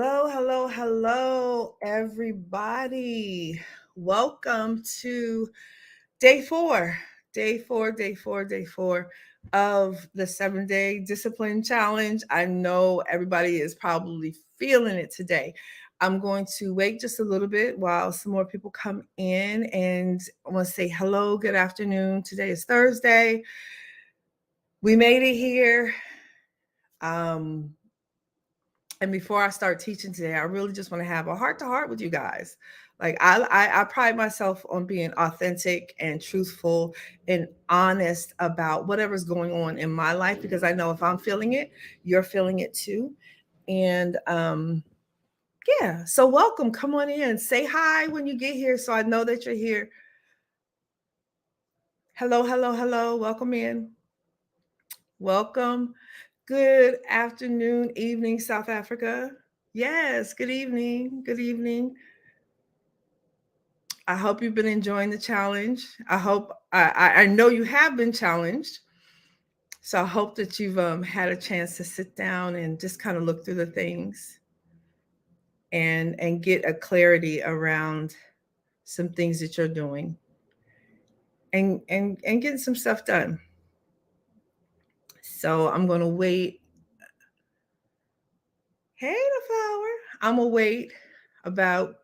Hello, hello, hello, everybody. Welcome to day four of the 7 Day Discipline Challenge. I know everybody is probably feeling it today. I'm going to wait just a little bit while some more people come in, and I want to say hello, good afternoon. Today is Thursday. We made it here. Um, And before I start teaching today, I really just want to have a heart to heart with you guys. Like I pride myself on being authentic and truthful and honest about whatever's going on in my life, because I know if I'm feeling it, you're feeling it too. And yeah, so welcome. Come on in. Say hi when you get here so I know that you're here. Hello, hello, hello. Welcome in. Welcome. Good afternoon, evening, South Africa. Yes, good evening. Good evening. I hope you've been enjoying the challenge. I know you have been challenged. So I hope that you've had a chance to sit down and just kind of look through the things and get a clarity around some things that you're doing and getting some stuff done. So I'm gonna wait. Hey, the flower. I'm gonna wait about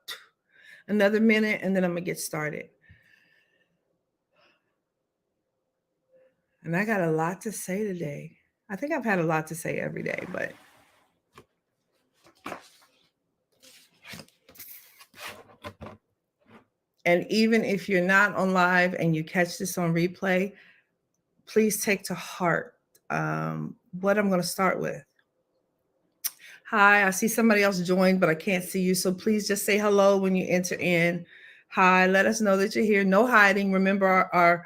another minute and then I'm gonna get started. And I got a lot to say today. I think I've had a lot to say every day, but and even if you're not on live and you catch this on replay, please take to heart what I'm going to start with. Hi, I see somebody else joined, but I can't see you. So please just say hello when you enter in. Hi, let us know that you're here. No hiding. Remember our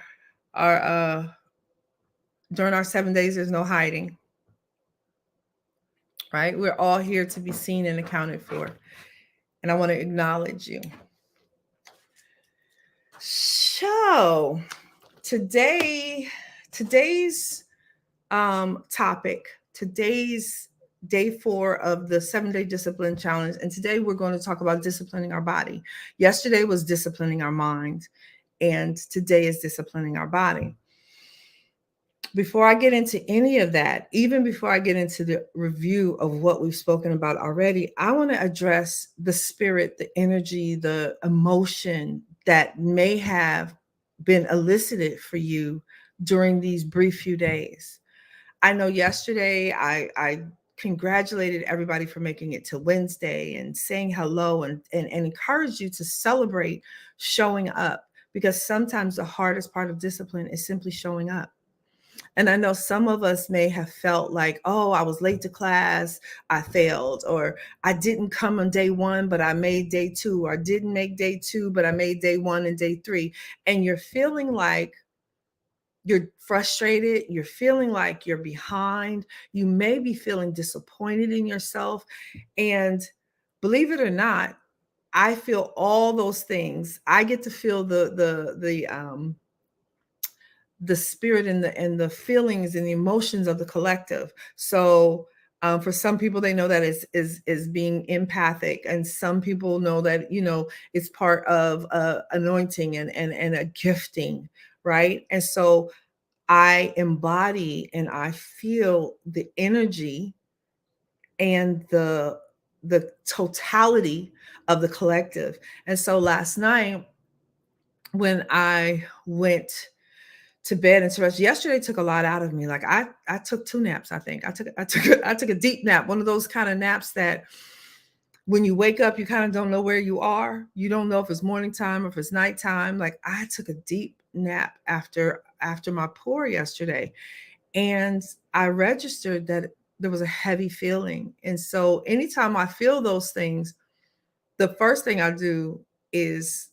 during our 7 days, there's no hiding. Right? We're all here to be seen and accounted for. And I want to acknowledge you. So today's topic, today's day 4 of the 7-day discipline challenge, and today we're going to talk about disciplining our body. Yesterday was disciplining our mind, and today is disciplining our body. Before I get into any of that, even before I get into the review of what we've spoken about already, I want to address the spirit, the energy, the emotion that may have been elicited for you during these brief few days. I know yesterday I congratulated everybody for making it to Wednesday and saying hello and encouraged you to celebrate showing up, because sometimes the hardest part of discipline is simply showing up. And I know some of us may have felt like, oh, I was late to class, I failed, or I didn't come on day 1, but I made day 2, or I didn't make day 2, but I made day 1 and day 3. And you're feeling like you're frustrated, you're feeling like you're behind, you may be feeling disappointed in yourself. And believe it or not, I feel all those things. I get to feel the spirit and the feelings and the emotions of the collective. So for some people, they know that is being empathic, and some people know that it's part of anointing and a gifting, right? And so I embody and I feel the energy and the totality of the collective. And so last night when I went to bed and to rest, yesterday took a lot out of me. Like I took 2 naps. I think I took a deep nap, one of those kind of naps that when you wake up, you kind of don't know where you are. You don't know if it's morning time or if it's nighttime. Like I took a deep nap after my pour yesterday, and I registered that there was a heavy feeling. And so anytime I feel those things, the first thing I do is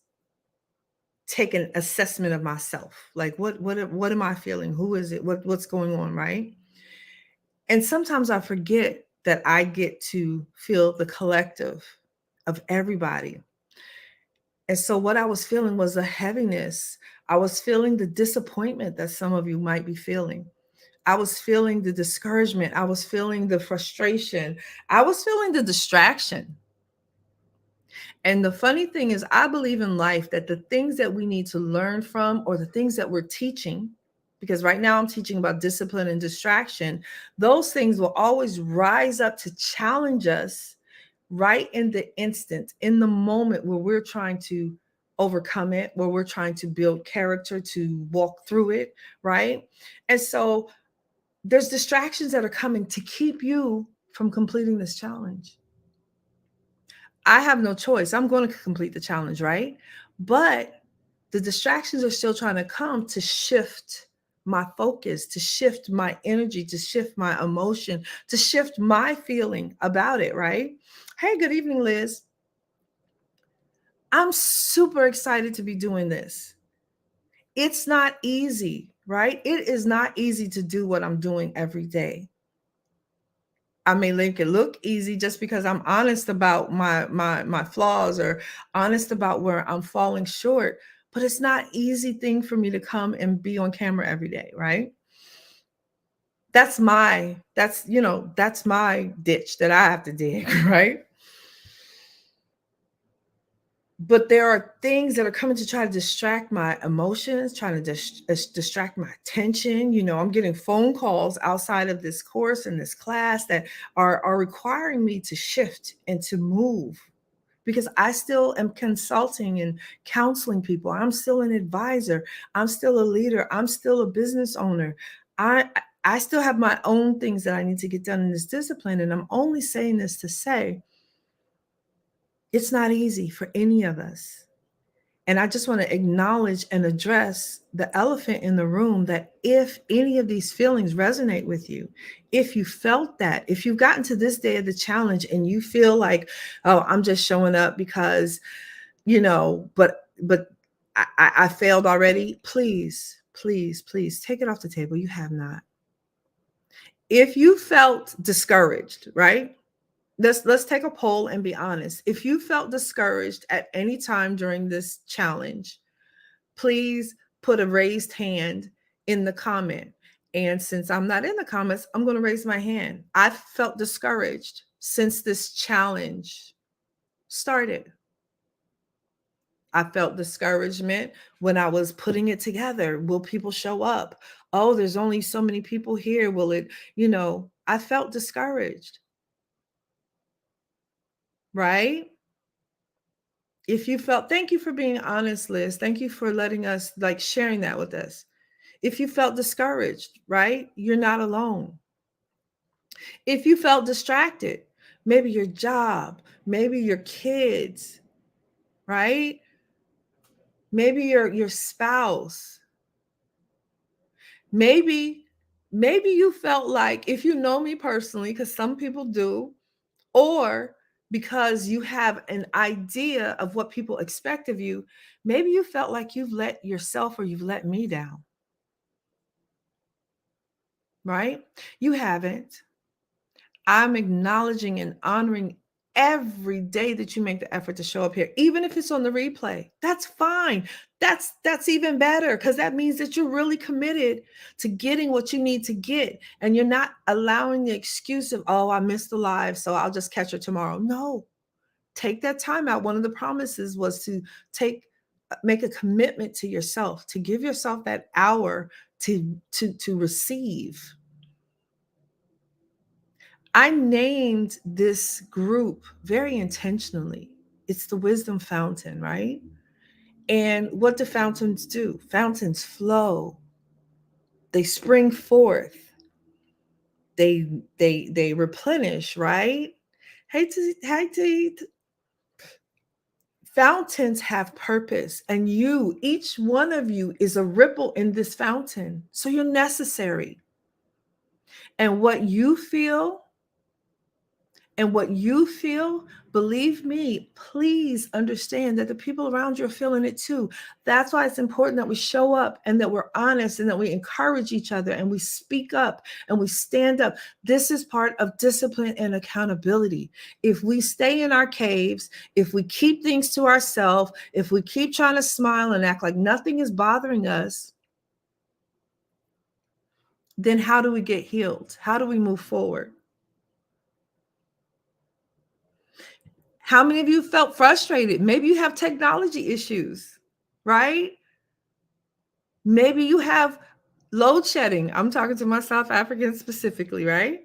take an assessment of myself. Like what am I feeling? Who is it? What's going on, right? And sometimes I forget that I get to feel the collective of everybody. And so what I was feeling was a heaviness. I was feeling the disappointment that some of you might be feeling. I was feeling the discouragement. I was feeling the frustration. I was feeling the distraction. And the funny thing is, I believe in life that the things that we need to learn from, or the things that we're teaching, because right now I'm teaching about discipline and distraction, those things will always rise up to challenge us right in the instant, in the moment where we're trying to overcome it, where we're trying to build character to walk through it, right? And so there's distractions that are coming to keep you from completing this challenge. I have no choice. I'm going to complete the challenge, right? But the distractions are still trying to come to shift my focus, to shift my energy, to shift my emotion, to shift my feeling about it, right? Hey, good evening, Liz. I'm super excited to be doing this. It's not easy, right? It is not easy to do what I'm doing every day. I may make it look easy just because I'm honest about my flaws, or honest about where I'm falling short, but it's not easy thing for me to come and be on camera every day, right? That's my ditch that I have to dig, right? But there are things that are coming to try to distract my emotions, trying to distract my attention. I'm getting phone calls outside of this course and this class that are requiring me to shift and to move, because I still am consulting and counseling people. I'm still an advisor. I'm still a leader. I'm still a business owner. I I still have my own things that I need to get done in this discipline. And I'm only saying this to say it's not easy for any of us. And I just want to acknowledge and address the elephant in the room, that if any of these feelings resonate with you, if you felt that, if you've gotten to this day of the challenge and you feel like, oh, I'm just showing up because, but I failed already, please, please, please take it off the table. You have not. If you felt discouraged, right? Let's take a poll and be honest. If you felt discouraged at any time during this challenge, please put a raised hand in the comment. And since I'm not in the comments, I'm going to raise my hand. I've felt discouraged since this challenge started. I felt discouragement when I was putting it together. Will people show up? Oh, there's only so many people here. Will it, I felt discouraged, right? If you felt, thank you for being honest, Liz. Thank you for letting us, like, sharing that with us. If you felt discouraged, right? You're not alone. If you felt distracted, maybe your job, maybe your kids, right? Maybe your spouse. Maybe you felt like, if you know me personally, because some people do, or because you have an idea of what people expect of you, maybe you felt like you've let yourself or you've let me down, right? You haven't. I'm acknowledging and honoring every day that you make the effort to show up here, even if it's on the replay. That's fine. That's even better, because that means that you're really committed to getting what you need to get, and you're not allowing the excuse of, oh, I missed the live, so I'll just catch it tomorrow. No, take that time out. One of the promises was to make a commitment to yourself, to give yourself that hour to receive. I named this group very intentionally. It's the Wisdom Fountain, right? And what do fountains do? Fountains flow. They spring forth. They replenish, right? Hey, fountains have purpose, and each one of you is a ripple in this fountain. So you're necessary. And what you feel, believe me, please understand that the people around you are feeling it too. That's why it's important that we show up and that we're honest and that we encourage each other and we speak up and we stand up. This is part of discipline and accountability. If we stay in our caves, if we keep things to ourselves, if we keep trying to smile and act like nothing is bothering us, then how do we get healed? How do we move forward? How many of you felt frustrated? Maybe you have technology issues, right? Maybe you have load shedding. I'm talking to my South Africans specifically, right?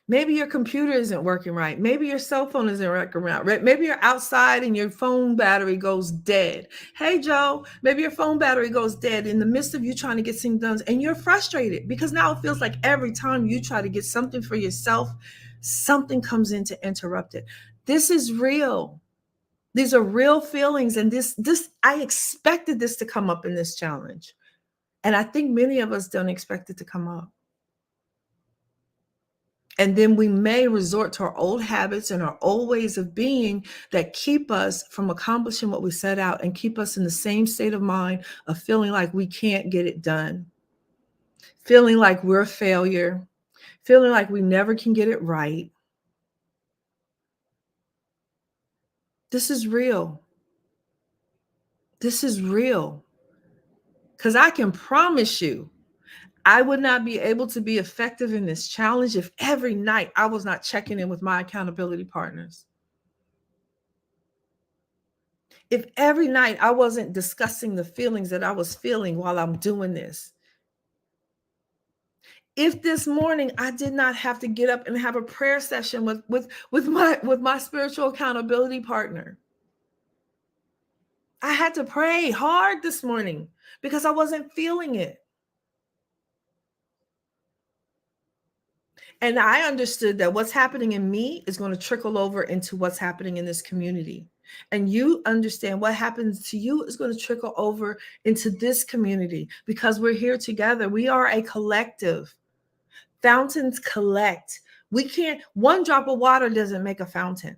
Maybe your computer isn't working right. Maybe your cell phone isn't working right. Maybe you're outside and your phone battery goes dead. Hey, Joe, maybe your phone battery goes dead in the midst of you trying to get things done and you're frustrated because now it feels like every time you try to get something for yourself, something comes in to interrupt it. This is real. These are real feelings. And this, I expected this to come up in this challenge. And I think many of us don't expect it to come up. And then we may resort to our old habits and our old ways of being that keep us from accomplishing what we set out and keep us in the same state of mind of feeling like we can't get it done, feeling like we're a failure, feeling like we never can get it right. This is real. This is real. Because I can promise you, I would not be able to be effective in this challenge if every night I was not checking in with my accountability partners. If every night I wasn't discussing the feelings that I was feeling while I'm doing this. If this morning I did not have to get up and have a prayer session with my spiritual accountability partner. I had to pray hard this morning because I wasn't feeling it. And I understood that what's happening in me is going to trickle over into what's happening in this community. And you understand what happens to you is going to trickle over into this community because we're here together. We are a collective. Fountains collect. We can't, one drop of water doesn't make a fountain.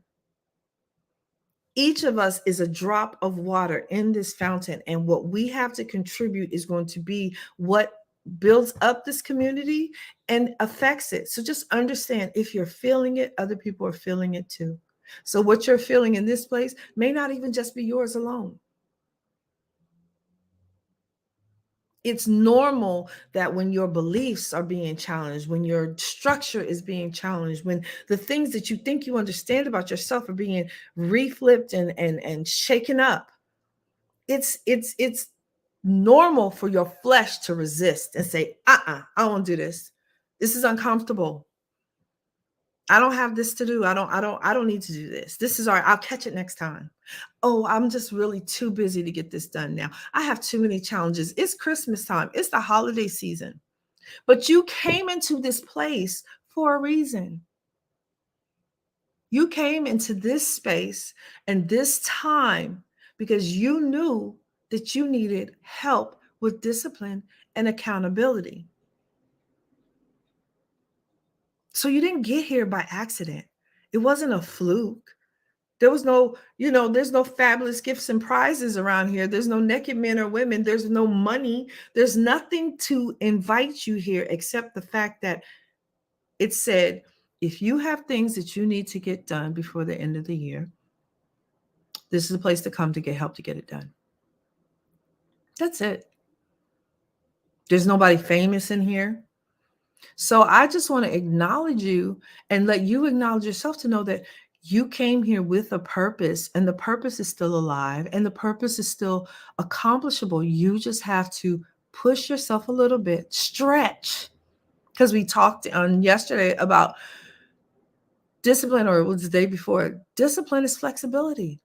Each of us is a drop of water in this fountain. And what we have to contribute is going to be what builds up this community and affects it. So just understand, if you're feeling it, other people are feeling it too. So what you're feeling in this place may not even just be yours alone. It's normal that when your beliefs are being challenged, when your structure is being challenged, when the things that you think you understand about yourself are being reflipped and shaken up, it's normal for your flesh to resist and say, I won't do this. This is uncomfortable. I don't have this to do. I don't need to do this. This is all right. I'll catch it next time. Oh, I'm just really too busy to get this done now. I have too many challenges. It's Christmas time. It's the holiday season. But you came into this place for a reason. You came into this space and this time because you knew that you needed help with discipline and accountability. So you didn't get here by accident. It wasn't a fluke. There was no, there's no fabulous gifts and prizes around here. There's no naked men or women. There's no money. There's nothing to invite you here except the fact that it said, if you have things that you need to get done before the end of the year, this is a place to come to get help to get it done. That's it. There's nobody famous in here. So I just want to acknowledge you and let you acknowledge yourself to know that you came here with a purpose, and the purpose is still alive and the purpose is still accomplishable. You just have to push yourself a little bit, stretch, because we talked on yesterday about discipline, or it was the day before. Discipline is flexibility.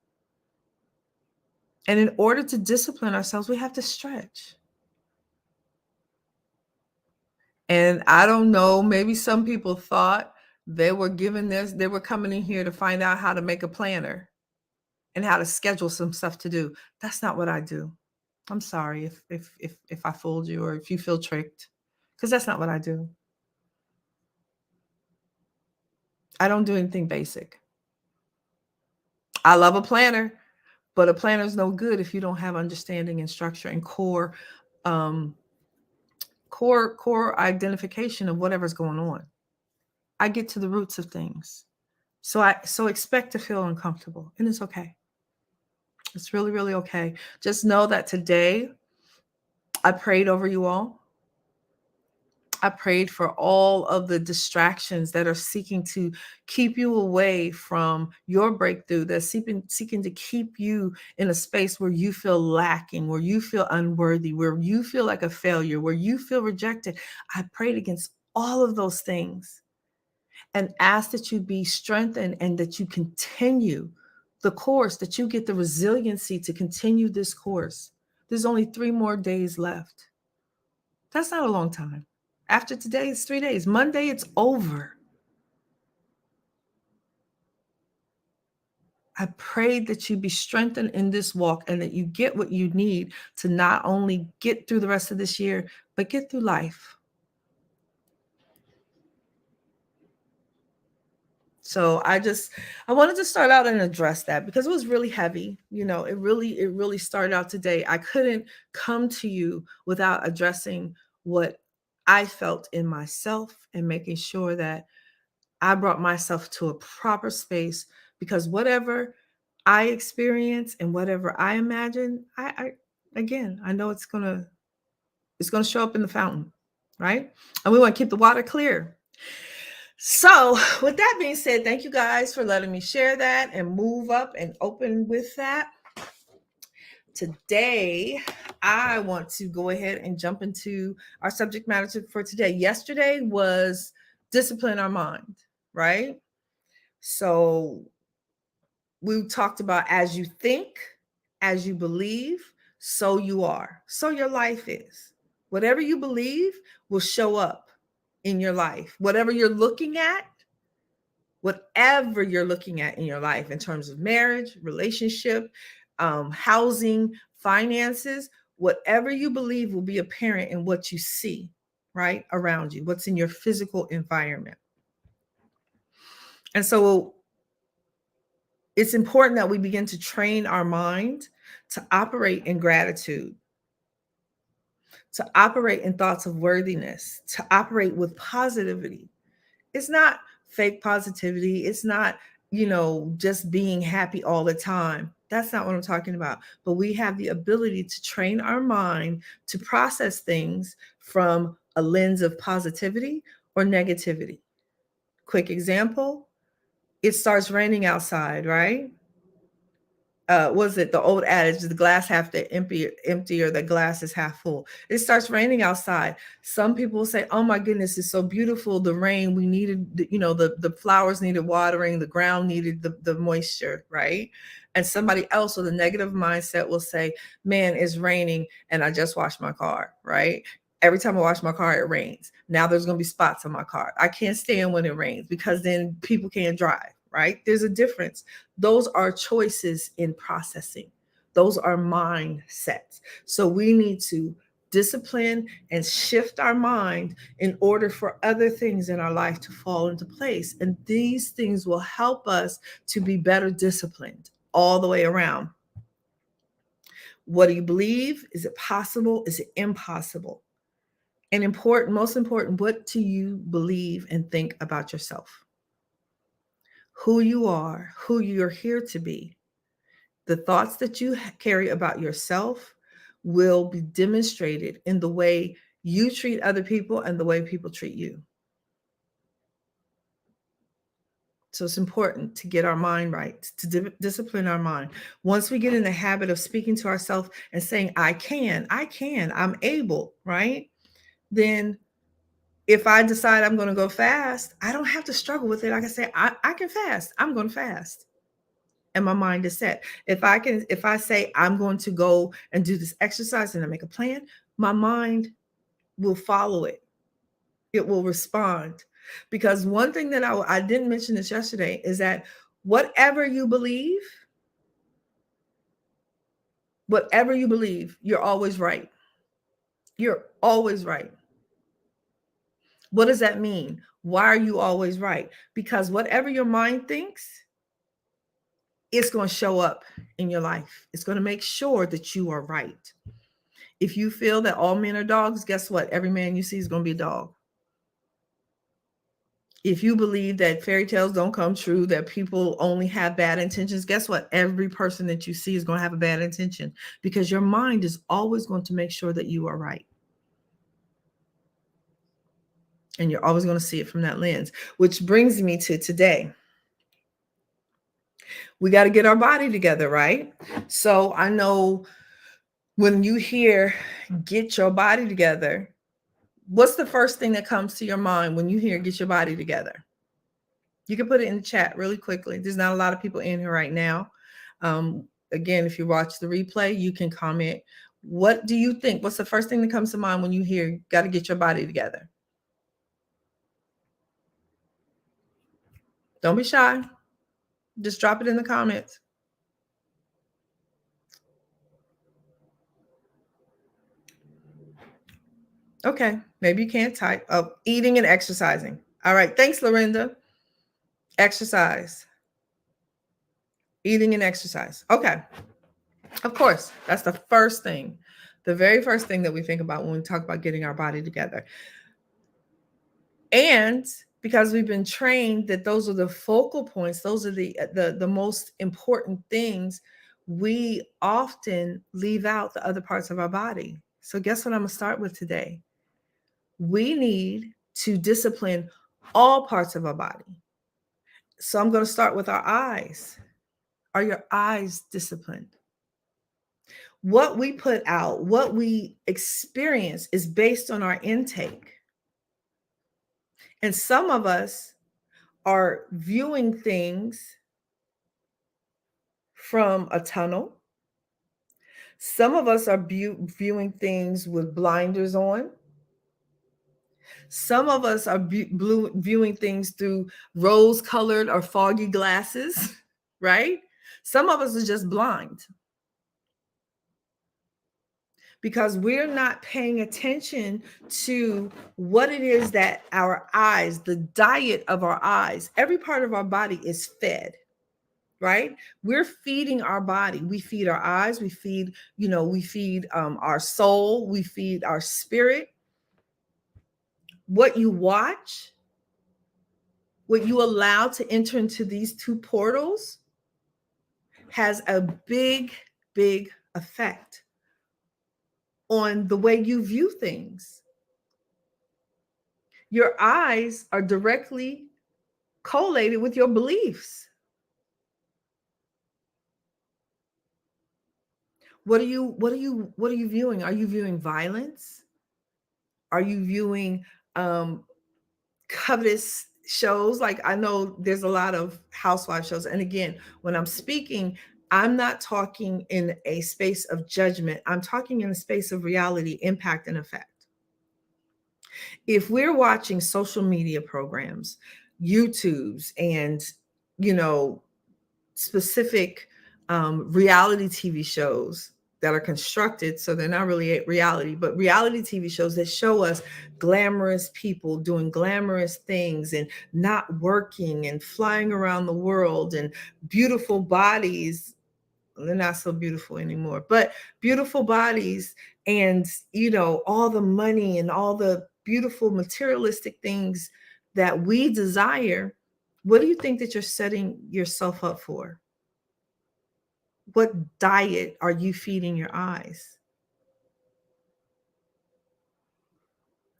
And in order to discipline ourselves, we have to stretch. And I don't know, maybe some people thought they were given this, they were coming in here to find out how to make a planner and how to schedule some stuff to do. That's not what I do. I'm sorry if I fooled you or if you feel tricked, because that's not what I do. I don't do anything basic. I love a planner, but a planner is no good if you don't have understanding and structure and core identification of whatever's going on. I get to the roots of things. So expect to feel uncomfortable, and it's okay. It's really, really okay. Just know that today I prayed over you all. I prayed for all of the distractions that are seeking to keep you away from your breakthrough, that's seeking to keep you in a space where you feel lacking, where you feel unworthy, where you feel like a failure, where you feel rejected. I prayed against all of those things and asked that you be strengthened and that you continue the course, that you get the resiliency to continue this course. There's only 3 more days left. That's not a long time. After today, it's 3 days. Monday, it's over. I prayed that you be strengthened in this walk and that you get what you need to not only get through the rest of this year, but get through life. So I wanted to start out and address that because it was really heavy. It really started out today. I couldn't come to you without addressing what I felt in myself and making sure that I brought myself to a proper space, because whatever I experience and whatever I imagine, I know it's gonna show up in the fountain, right? And we want to keep the water clear. So, with that being said, thank you guys for letting me share that and move up and open with that. Today, I want to go ahead and jump into our subject matter for today. Yesterday was discipline our mind, right? So, we talked about as you think, as you believe, so you are. So your life is. Whatever you believe will show up in your life. Whatever you're looking at in your life in terms of marriage, relationship, housing, finances, whatever you believe will be apparent in what you see right around you, what's in your physical environment. And so it's important that we begin to train our mind to operate in gratitude, to operate in thoughts of worthiness, to operate with positivity. It's not fake positivity. It's not, just being happy all the time. That's not what I'm talking about. But we have the ability to train our mind to process things from a lens of positivity or negativity. Quick example, it starts raining outside, right? Was it the old adage, the glass half empty or the glass is half full? It starts raining outside. Some people will say, oh my goodness, it's so beautiful. The rain, we needed, the flowers needed watering, the ground needed the moisture, right? And somebody else with a negative mindset will say, man, it's raining and I just washed my car, right? Every time I wash my car, it rains. Now there's going to be spots on my car. I can't stand when it rains because then people can't drive, right? There's a difference. Those are choices in processing. Those are mindsets. So we need to discipline and shift our mind in order for other things in our life to fall into place. And these things will help us to be better disciplined all the way around. What do you believe? Is it possible? Is it impossible? And most important, what do you believe and think about yourself? Who you are, who you're here to be. The thoughts that you carry about yourself will be demonstrated in the way you treat other people and the way people treat you. So it's important to get our mind right, to discipline our mind. Once we get in the habit of speaking to ourselves and saying, I can, I'm able, right? Then if I decide I'm going to go fast, I don't have to struggle with it. I can say, I can fast. I'm going to fast. And my mind is set. If I say I'm going to go and do this exercise and I make a plan, my mind will follow it. It will respond. Because one thing that I didn't mention this yesterday is that whatever you believe, you're always right. You're always right. What does that mean? Why are you always right? Because whatever your mind thinks, it's going to show up in your life. It's going to make sure that you are right. If you feel that all men are dogs, guess what? Every man you see is going to be a dog. If you believe that fairy tales don't come true, that people only have bad intentions, guess what? Every person that you see is going to have a bad intention, because your mind is always going to make sure that you are right. And you're always going to see it from that lens, which brings me to today. We got to get our body together, right? So I know when you hear get your body together, what's the first thing that comes to your mind when you hear get your body together? You can put it in the chat really quickly. There's not a lot of people in here right now. Again, if you watch the replay, you can comment. What do you think? What's the first thing that comes to mind when you hear got to get your body together? Don't be shy. Just drop it in the comments. Okay, maybe you can't type. Oh, eating and exercising. All right, thanks, Lorinda. Exercise. Eating and exercise. Okay, of course, that's the first thing. The very first thing that we think about when we talk about getting our body together. And because we've been trained that those are the focal points, those are the most important things, we often leave out the other parts of our body. So guess what I'm going to start with today? We need to discipline all parts of our body. So I'm going to start with our eyes. Are your eyes disciplined? What we put out, what we experience is based on our intake. And some of us are viewing things from a tunnel. Some of us are viewing things with blinders on. Some of us are viewing things through rose-colored or foggy glasses, right? Some of us are just blind because we're not paying attention to what it is that our eyes, the diet of our eyes, every part of our body is fed. Right? We're feeding our body. We feed our eyes. We feed, we feed our soul. We feed our spirit. What you watch, what you allow to enter into these two portals has a big, big effect on the way you view things. Your eyes are directly correlated with your beliefs. What are you viewing? Are you viewing violence? Are you viewing covetous shows? Like, I know there's a lot of housewife shows. And again, when I'm speaking, I'm not talking in a space of judgment. I'm talking in a space of reality, impact, and effect. If we're watching social media programs, YouTubes, and, specific reality TV shows that are constructed, so they're not really reality, but reality TV shows that show us glamorous people doing glamorous things and not working and flying around the world and beautiful bodies. They're not so beautiful anymore, but beautiful bodies and, all the money and all the beautiful materialistic things that we desire. What do you think that you're setting yourself up for? What diet are you feeding your eyes?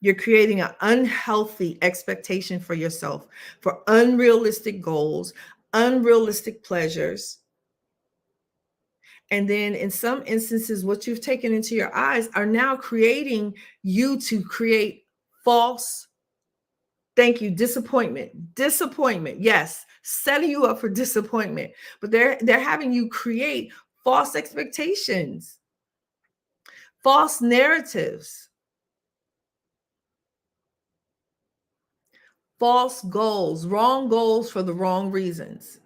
You're creating an unhealthy expectation for yourself, for unrealistic goals, unrealistic pleasures. And then in some instances, what you've taken into your eyes are now creating you to create false, thank you, disappointment. Disappointment, yes, setting you up for disappointment. But they're having you create false expectations, false narratives, false goals, wrong goals for the wrong reasons.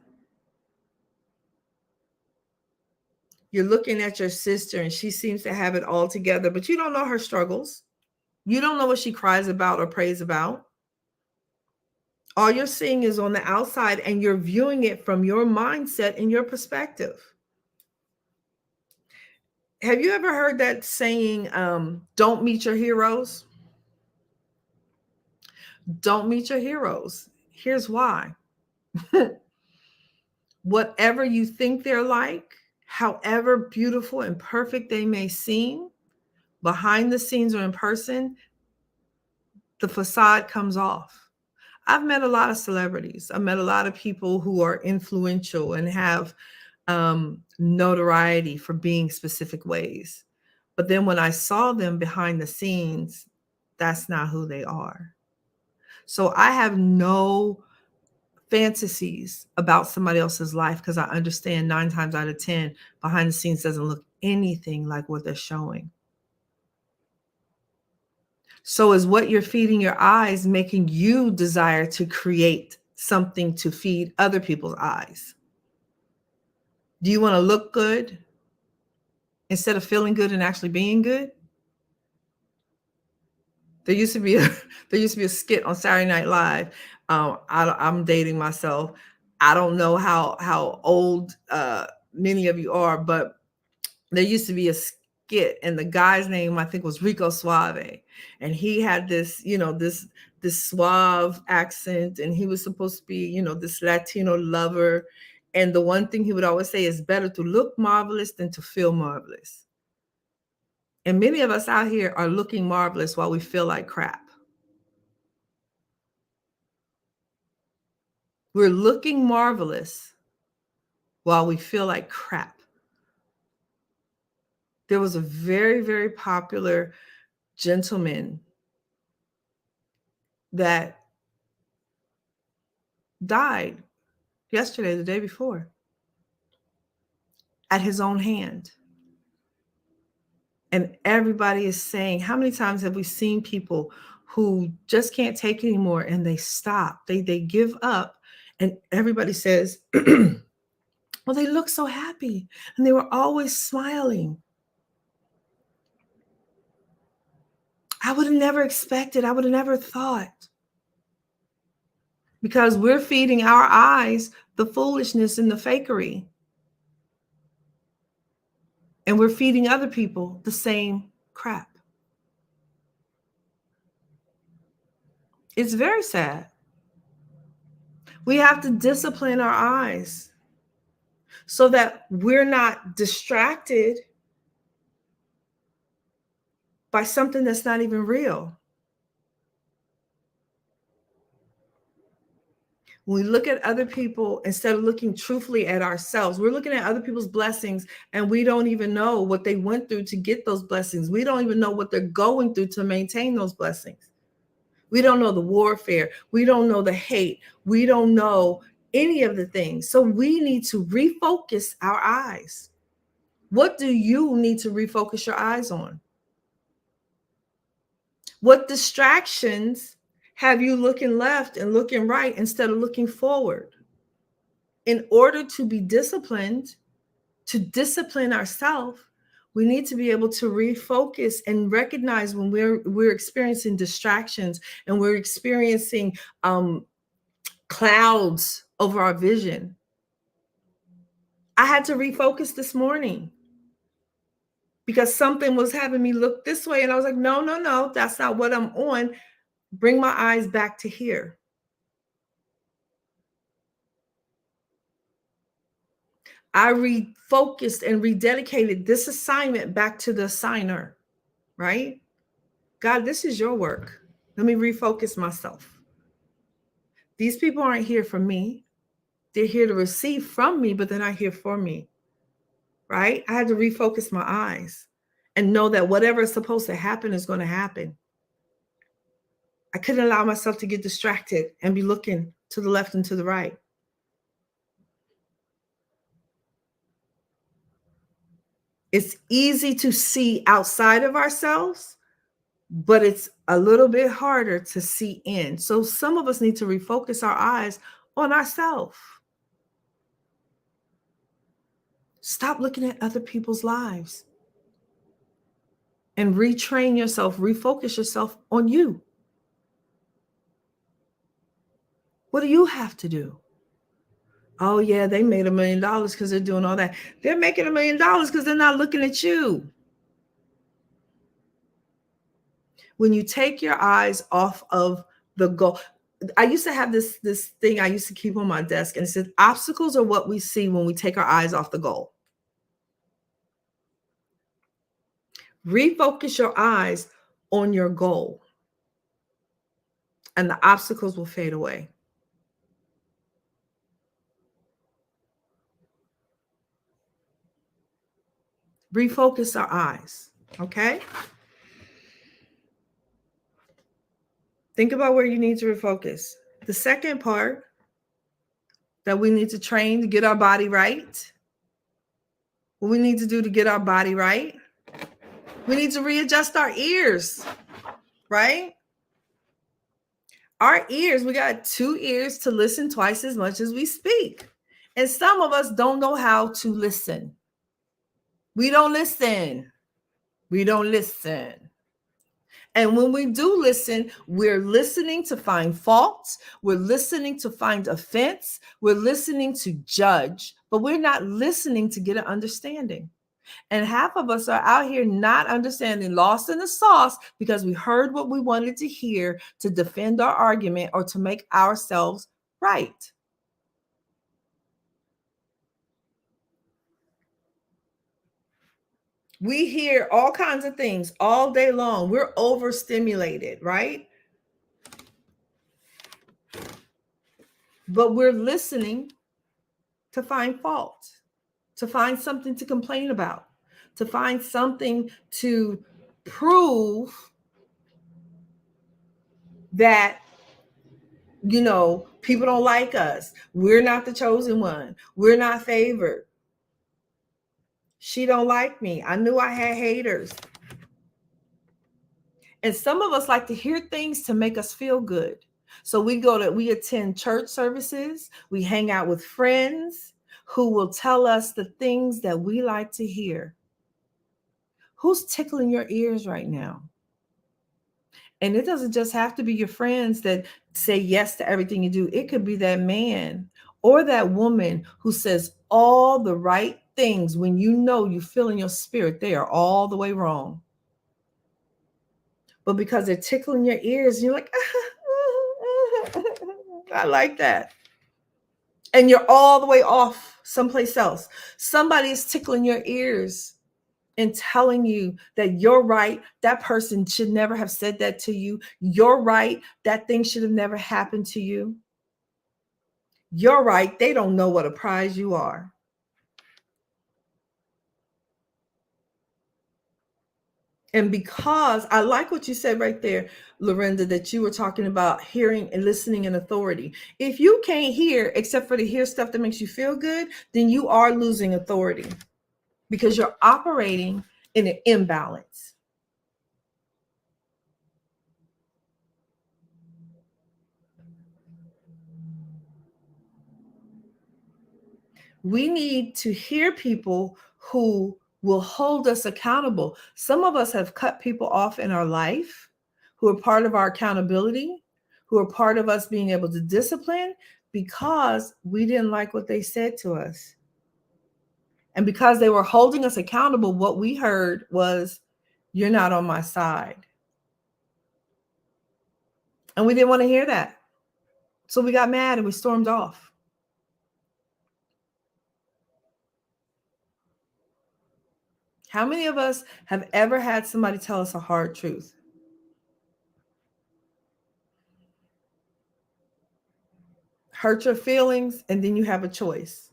You're looking at your sister and she seems to have it all together, but you don't know her struggles. You don't know what she cries about or prays about. All you're seeing is on the outside, and you're viewing it from your mindset and your perspective. Have you ever heard that saying, don't meet your heroes? Don't meet your heroes. Here's why. Whatever you think they're like, however beautiful and perfect they may seem, behind the scenes or in person, the facade comes off. I've met a lot of celebrities. I've met a lot of people who are influential and have notoriety for being specific ways. But then when I saw them behind the scenes, that's not who they are. So I have no fantasies about somebody else's life because I understand 9 times out of 10, behind the scenes doesn't look anything like what they're showing. So is what you're feeding your eyes making you desire to create something to feed other people's eyes? Do you want to look good instead of feeling good and actually being good? There used to be a there used to be a skit on Saturday Night Live. I'm dating myself. I don't know how old many of you are, but there used to be a skit, and the guy's name I think was Rico Suave, and he had this this suave accent, and he was supposed to be this Latino lover, and the one thing he would always say is better to look marvelous than to feel marvelous. And many of us out here are looking marvelous while we feel like crap. We're looking marvelous while we feel like crap. There was a very, very popular gentleman that died yesterday, the day before, at his own hand. And everybody is saying, how many times have we seen people who just can't take anymore and they stop, they give up, and everybody says, well, they look so happy and they were always smiling. I would have never expected, I would have never thought. Because we're feeding our eyes the foolishness and the fakery. And we're feeding other people the same crap. It's very sad. We have to discipline our eyes so that we're not distracted by something that's not even real. When we look at other people, instead of looking truthfully at ourselves, we're looking at other people's blessings and we don't even know what they went through to get those blessings. We don't even know what they're going through to maintain those blessings. We don't know the warfare. We don't know the hate. We don't know any of the things. So we need to refocus our eyes. What do you need to refocus your eyes on? What distractions have you looking left and looking right instead of looking forward? In order to be disciplined, to discipline ourselves, we need to be able to refocus and recognize when we're experiencing distractions and we're experiencing clouds over our vision. I had to refocus this morning because something was having me look this way, and I was like, no, that's not what I'm on. Bring my eyes back to here. I refocused and rededicated this assignment back to the assigner, right? God, this is your work. Let me refocus myself. These people aren't here for me. They're here to receive from me, but they're not here for me, right? I had to refocus my eyes and know that whatever is supposed to happen is going to happen. I couldn't allow myself to get distracted and be looking to the left and to the right. It's easy to see outside of ourselves, but it's a little bit harder to see in. So some of us need to refocus our eyes on ourselves. Stop looking at other people's lives and retrain yourself, refocus yourself on you. What do you have to do? Oh yeah, they made $1 million because they're doing all that. They're making $1 million because they're not looking at you. When you take your eyes off of the goal, I used to have this thing I used to keep on my desk, and it said, obstacles are what we see when we take our eyes off the goal. Refocus your eyes on your goal, and the obstacles will fade away. Refocus our eyes. Okay. Think about where you need to refocus. The second part that we need to train to get our body right, what we need to do to get our body right, we need to readjust our ears, right? Our ears, we got 2 ears to listen twice as much as we speak. And some of us don't know how to listen. We don't listen. We don't listen. And when we do listen, we're listening to find faults. We're listening to find offense. We're listening to judge, but we're not listening to get an understanding. And half of us are out here not understanding, lost in the sauce, because we heard what we wanted to hear to defend our argument or to make ourselves right. We hear all kinds of things all day long. We're overstimulated, right? But we're listening to find fault, to find something to complain about, to find something to prove that, people don't like us. We're not the chosen one. We're not favored. She don't like me. I knew I had haters. And some of us like to hear things to make us feel good. So we attend church services, we hang out with friends who will tell us the things that we like to hear. Who's tickling your ears right now? And it doesn't just have to be your friends that say yes to everything you do. It could be that man or that woman who says all the right things when you feel in your spirit they are all the way wrong. But because they're tickling your ears, you're like, I like that. And you're all the way off someplace else. Somebody is tickling your ears and telling you that you're right. That person should never have said that to you. You're right. That thing should have never happened to you. You're right. They don't know what a prize you are. And because I like what you said right there, Lorinda, that you were talking about hearing and listening and authority. If you can't hear except for to hear stuff that makes you feel good, then you are losing authority because you're operating in an imbalance. We need to hear people who will hold us accountable. Some of us have cut people off in our life who are part of our accountability, who are part of us being able to discipline because we didn't like what they said to us. And because they were holding us accountable, what we heard was, you're not on my side. And we didn't want to hear that. So we got mad and we stormed off. How many of us have ever had somebody tell us a hard truth? Hurt your feelings, and then you have a choice.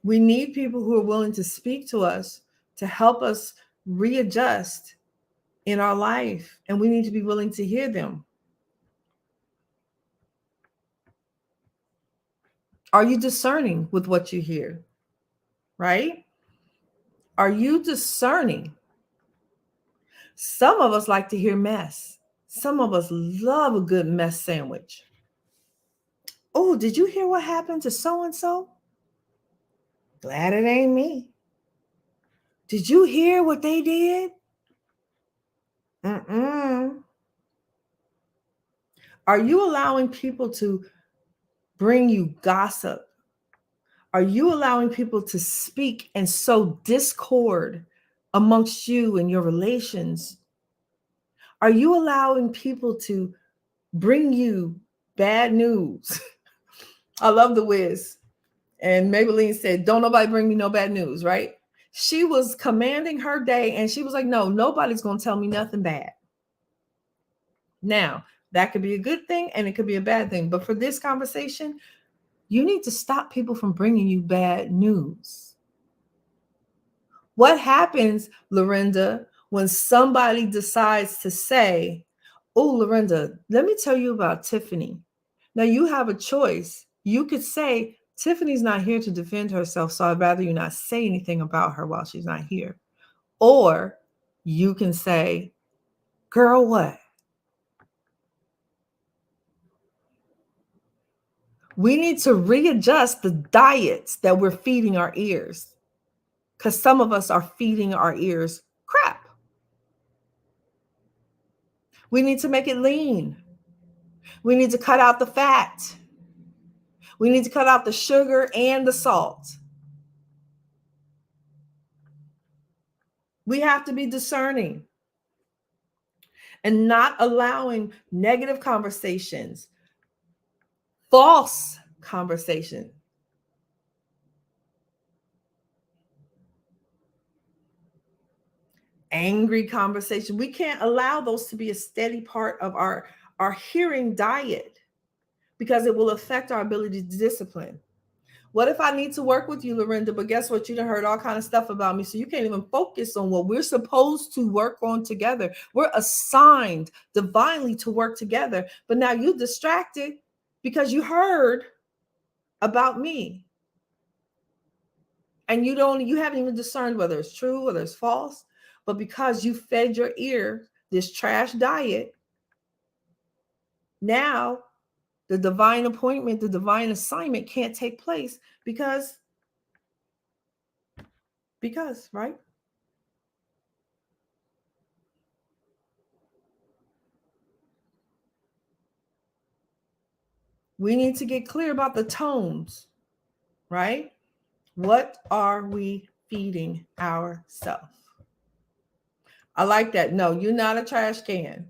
We need people who are willing to speak to us to help us readjust in our life, and we need to be willing to hear them. Are you discerning with what you hear? Right? Are you discerning? Some of us like to hear mess. Some of us love a good mess sandwich. Oh, did you hear what happened to so and so? Glad it ain't me. Did you hear what they did? Mm-mm. Are you allowing people to bring you gossip? Are you allowing people to speak and sow discord amongst you and your relations? Are you allowing people to bring you bad news? I love the Wiz. And Maybelline said, don't nobody bring me no bad news, right? She was commanding her day and she was like, no, nobody's going to tell me nothing bad. Now, that could be a good thing and it could be a bad thing. But for this conversation, you need to stop people from bringing you bad news. What happens, Lorinda, when somebody decides to say, oh, Lorinda, let me tell you about Tiffany. Now you have a choice. You could say, Tiffany's not here to defend herself, so I'd rather you not say anything about her while she's not here. Or you can say, girl, what? We need to readjust the diets that we're feeding our ears, because some of us are feeding our ears crap. We need to make it lean. We need to cut out the fat. We need to cut out the sugar and the salt. We have to be discerning and not allowing negative conversations, false conversation, angry conversation. We can't allow those to be a steady part of our hearing diet, because it will affect our ability to discipline. What if I need to work with you, Lorinda, but guess what? You done heard all kind of stuff about me, so you can't even focus on what we're supposed to work on together. We're assigned divinely to work together, but now you're distracted because you heard about me. And you haven't even discerned whether it's true, whether it's false, but because you fed your ear this trash diet, now the divine appointment, the divine assignment can't take place because, right? We need to get clear about the tones, right? What are we feeding ourselves? I like that. No, you're not a trash can.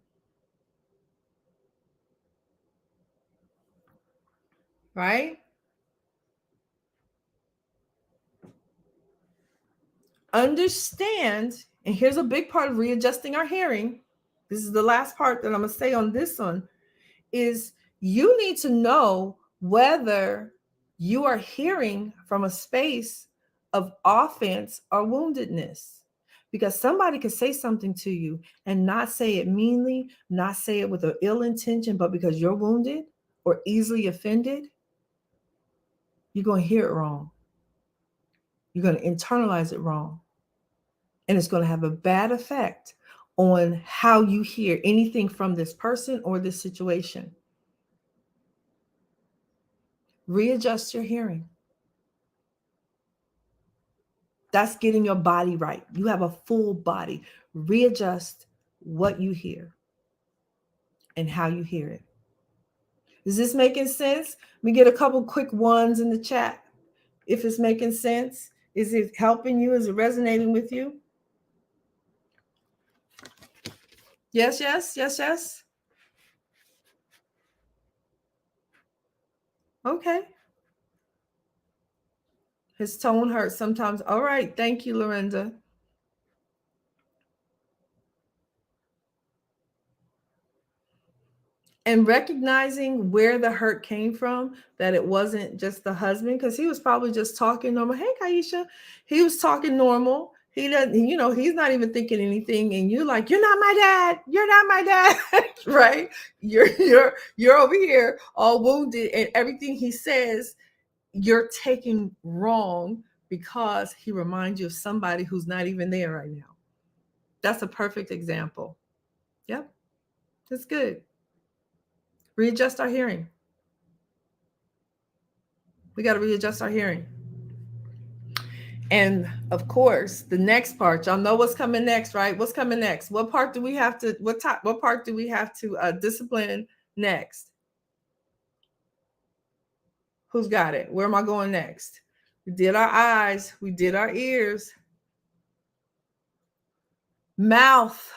Right? Understand, and here's a big part of readjusting our hearing. This is the last part that I'm going to say on this one, is you need to know whether you are hearing from a space of offense or woundedness. Because somebody could say something to you and not say it meanly, not say it with an ill intention, but because you're wounded or easily offended, you're going to hear it wrong. You're going to internalize it wrong. And it's going to have a bad effect on how you hear anything from this person or this situation. Readjust your hearing. That's getting your body right. You have a full body. Readjust what you hear and how you hear it. Is this making sense? Let me get a couple quick ones in the chat. If it's making sense, is it helping you? Is it resonating with you? Yes, yes, yes, yes. Okay. His tone hurts sometimes. All right. Thank you, Lorinda. And recognizing where the hurt came from, that it wasn't just the husband, because he was probably just talking normal. Hey, Kaisha, he was talking normal. He doesn't, he's not even thinking anything. And you're like, you're not my dad. You're not my dad, right? You're over here all wounded, and everything he says, you're taking wrong because he reminds you of somebody who's not even there right now. That's a perfect example. Yep, that's good. Readjust our hearing. We got to readjust our hearing. And of course, the next part, y'all know what's coming next, right? What's coming next? What part do we have to, what part do we have to discipline next? Who's got it? Where am I going next? We did our eyes. We did our ears. Mouth.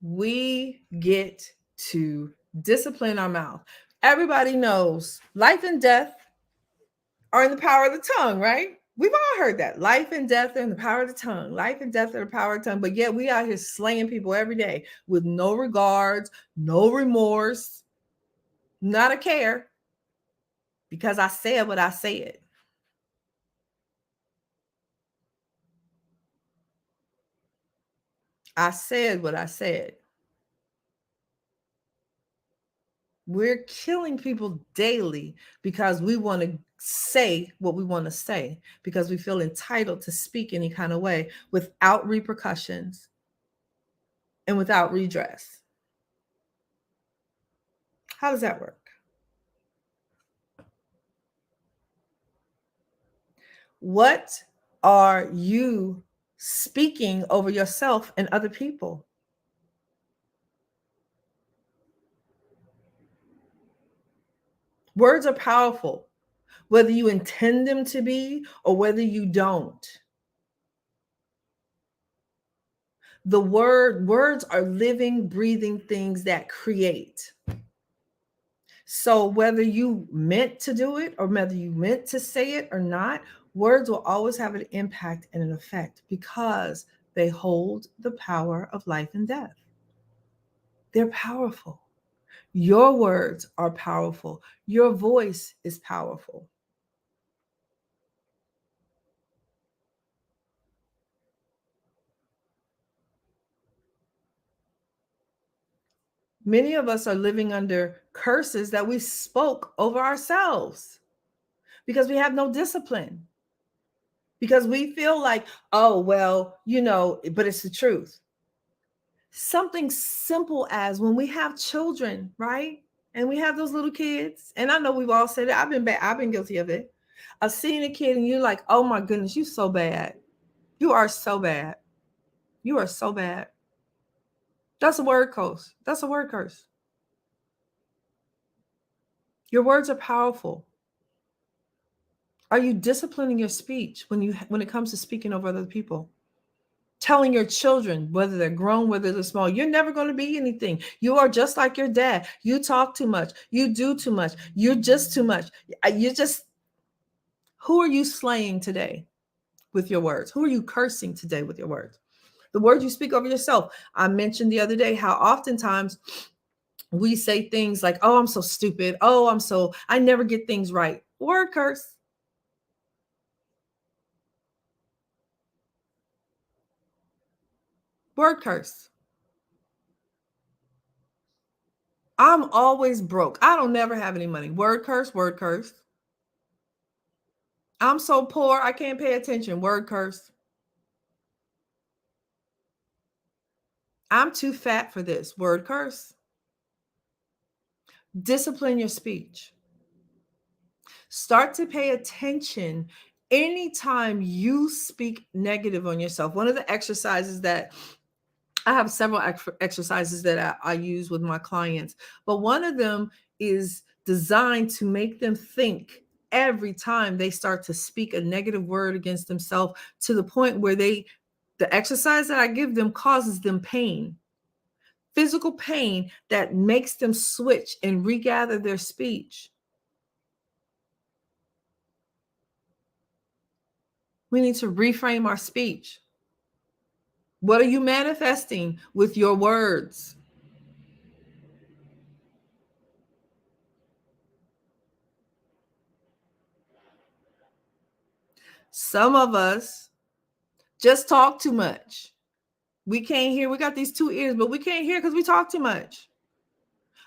We get to discipline our mouth. Everybody knows life and death are in the power of the tongue, right? We've all heard that. Life and death are in the power of the tongue. Life and death are the power of the tongue. But yet we out here slaying people every day with no regards, no remorse, not a care, because I said what I said. I said what I said. We're killing people daily because we want to say what we want to say, because we feel entitled to speak any kind of way without repercussions and without redress. How does that work? What are you speaking over yourself and other people? Words are powerful, whether you intend them to be or whether you don't. Words are living, breathing things that create. So whether you meant to do it or whether you meant to say it or not, words will always have an impact and an effect because they hold the power of life and death. They're powerful. Your words are powerful. Your voice is powerful. Many of us are living under curses that we spoke over ourselves because we have no discipline. Because we feel like, oh, well, but it's the truth. Something simple as when we have children, right? And we have those little kids. And I know we've all said it. I've been guilty of it. Of seeing a kid and you're like, oh my goodness, you're so bad. You are so bad. You are so bad. That's a word curse. That's a word curse. Your words are powerful. Are you disciplining your speech when it comes to speaking over other people? Telling your children, whether they're grown, whether they're small, you're never going to be anything. You are just like your dad. You talk too much. You do too much. You're just too much. Who are you slaying today with your words? Who are you cursing today with your words? The words you speak over yourself. I mentioned the other day how oftentimes we say things like, oh, I'm so stupid. Oh, I never get things right. Word curse. Word curse. I'm always broke. I don't never have any money. Word curse, word curse. I'm so poor, I can't pay attention. Word curse. I'm too fat for this. Word curse. Discipline your speech. Start to pay attention anytime you speak negative on yourself. One of the exercises that I have several exercises that I use with my clients, but one of them is designed to make them think every time they start to speak a negative word against themselves, to the point where the exercise that I give them causes them pain, physical pain that makes them switch and regather their speech. We need to reframe our speech. What are you manifesting with your words? Some of us just talk too much. We can't hear. We got these two ears, but we can't hear because we talk too much.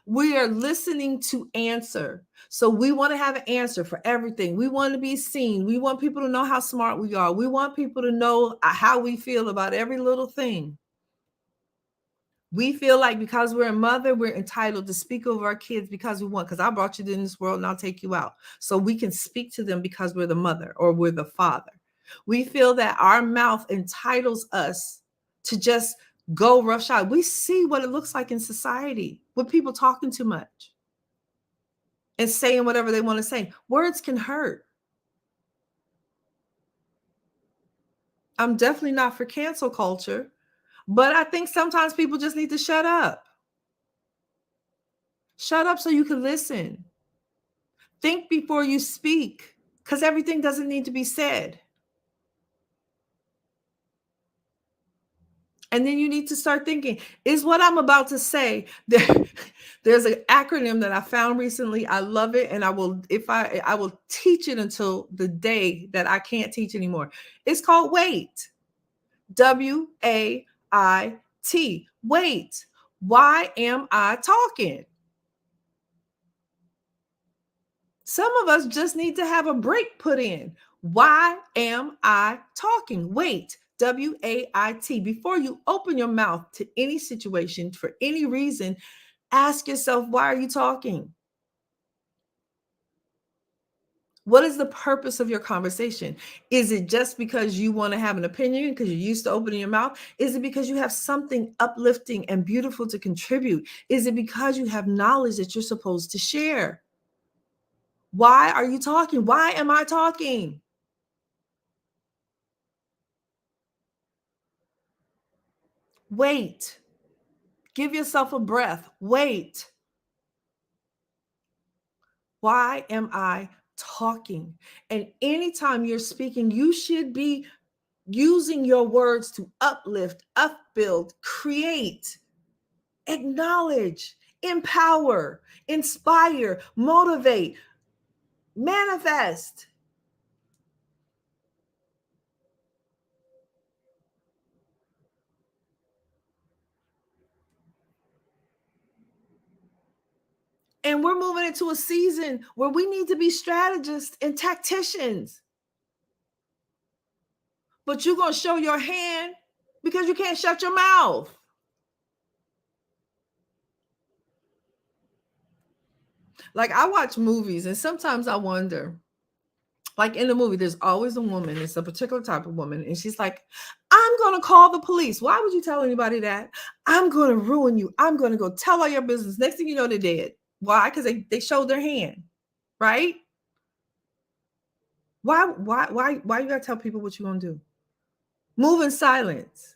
We are listening to answer. So we want to have an answer for everything. We want to be seen. We want people to know how smart we are. We want people to know how we feel about every little thing. We feel like because we're a mother, we're entitled to speak over our kids because we want, because I brought you in this world and I'll take you out. So we can speak to them because we're the mother or we're the father. We feel that our mouth entitles us to just go roughshod. We see what it looks like in society with people talking too much. and saying whatever they want to say. Words can hurt. I'm definitely not for cancel culture, but I think sometimes people just need to shut up. Shut up so you can listen. Think before you speak, because everything doesn't need to be said. And then you need to start thinking, is what I'm about to say, there's an acronym that I found recently. I love it. And I will, if I will teach it until the day that I can't teach anymore. It's called WAIT. WAIT. Wait. Why am I talking? Some of us just need to have a break put in. Why am I talking? Wait. WAIT. Before you open your mouth to any situation for any reason, ask yourself, why are you talking? What is the purpose of your conversation? Is it just because you want to have an opinion because you're used to opening your mouth? Is it because you have something uplifting and beautiful to contribute? Is it because you have knowledge that you're supposed to share? Why are you talking? Why am I talking? Wait. Give yourself a breath. Wait. Why am I talking? And anytime you're speaking, you should be using your words to uplift, upbuild, create, acknowledge, empower, inspire, motivate, manifest. And we're moving into a season where we need to be strategists and tacticians. But you're going to show your hand because you can't shut your mouth. Like, I watch movies and sometimes I wonder, like in the movie, there's always a woman, it's a particular type of woman, and she's like, I'm going to call the police. Why would you tell anybody that? I'm going to ruin you. I'm going to go tell all your business. Next thing you know, they're dead. Why? Because they showed their hand, right? Why you got to tell people what you're going to do? Move in silence.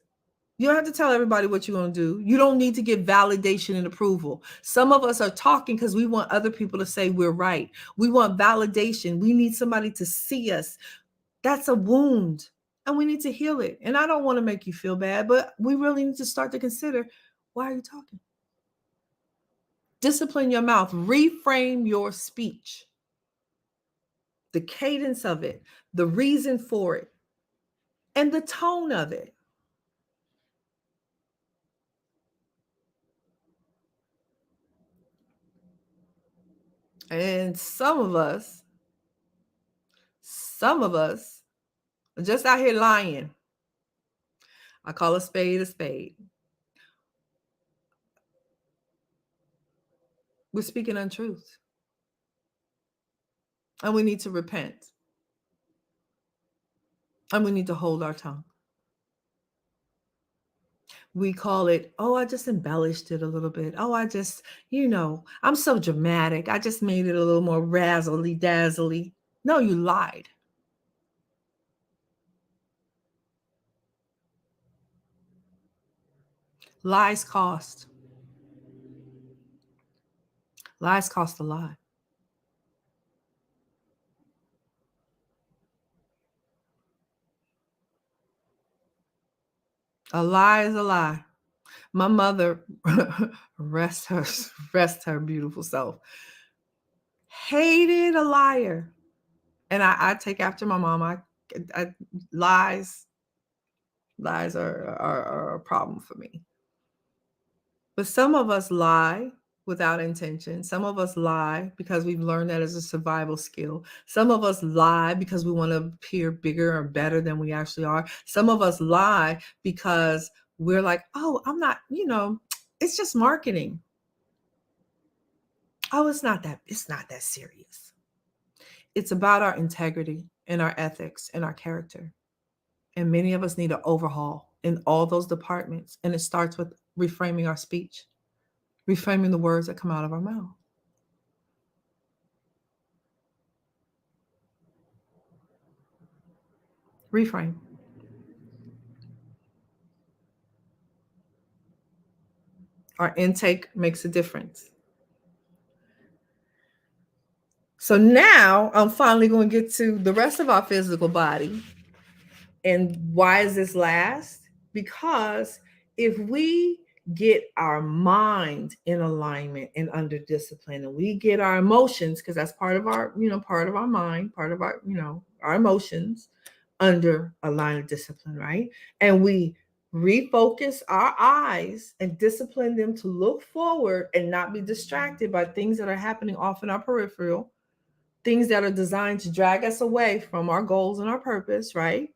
You don't have to tell everybody what you're going to do. You don't need to get validation and approval. Some of us are talking because we want other people to say we're right. We want validation. We need somebody to see us. That's a wound and we need to heal it. And I don't want to make you feel bad, but we really need to start to consider, why are you talking? Discipline your mouth. Reframe your speech. The cadence of it, the reason for it, and the tone of it. And some of us are just out here lying. I call a spade a spade. We're speaking untruth. And we need to repent. And we need to hold our tongue. We call it, oh, I just embellished it a little bit. Oh, I just, I'm so dramatic. I just made it a little more razzly dazzly. No, you lied. Lies cost. Lies cost a lot. A lie is a lie. My mother, rest her beautiful self, hated a liar. And I take after my mom. I lies are a problem for me. But some of us lie without intention. Some of us lie because we've learned that as a survival skill. Some of us lie because we want to appear bigger or better than we actually are. Some of us lie because we're like, oh, I'm not, it's just marketing. Oh, it's not that serious. It's about our integrity and our ethics and our character. And many of us need an overhaul in all those departments. And it starts with reframing our speech, reframing the words that come out of our mouth. Reframe. Our intake makes a difference. So now I'm finally going to get to the rest of our physical body. And why does this last? Because if we get our mind in alignment and under discipline, and we get our emotions, because that's part of our, part of our mind, part of our, our emotions under a line of discipline, right? And we refocus our eyes and discipline them to look forward and not be distracted by things that are happening off in our peripheral, things that are designed to drag us away from our goals and our purpose, right?